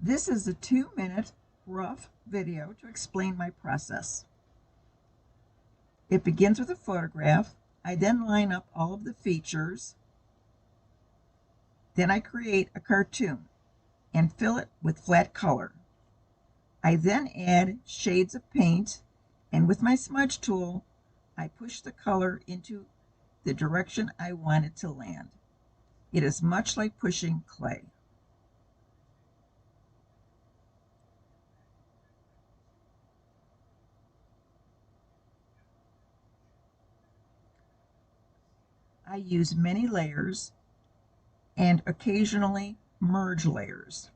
This is a 2-minute rough video to explain my process. It begins with a photograph. I then line up all of the features. Then I create a cartoon and fill it with flat color. I then add shades of paint, and with my smudge tool, I push the color into the direction I want it to land. It is much like pushing clay. I use many layers and occasionally merge layers.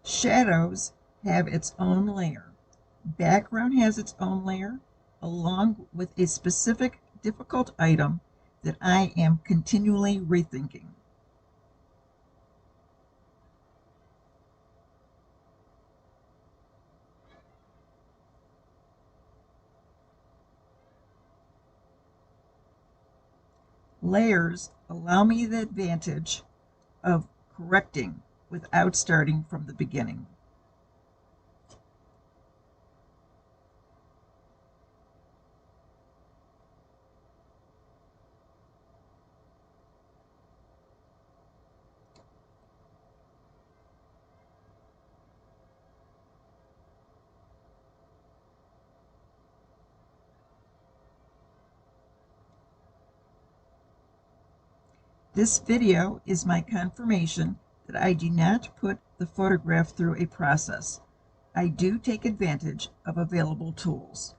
Shadows have its own layer. Background has its own layer, along with a specific difficult item that I am continually rethinking. Layers allow me the advantage of correcting without starting from the beginning. This video is my confirmation that I do not put the photograph through a process. I do take advantage of available tools.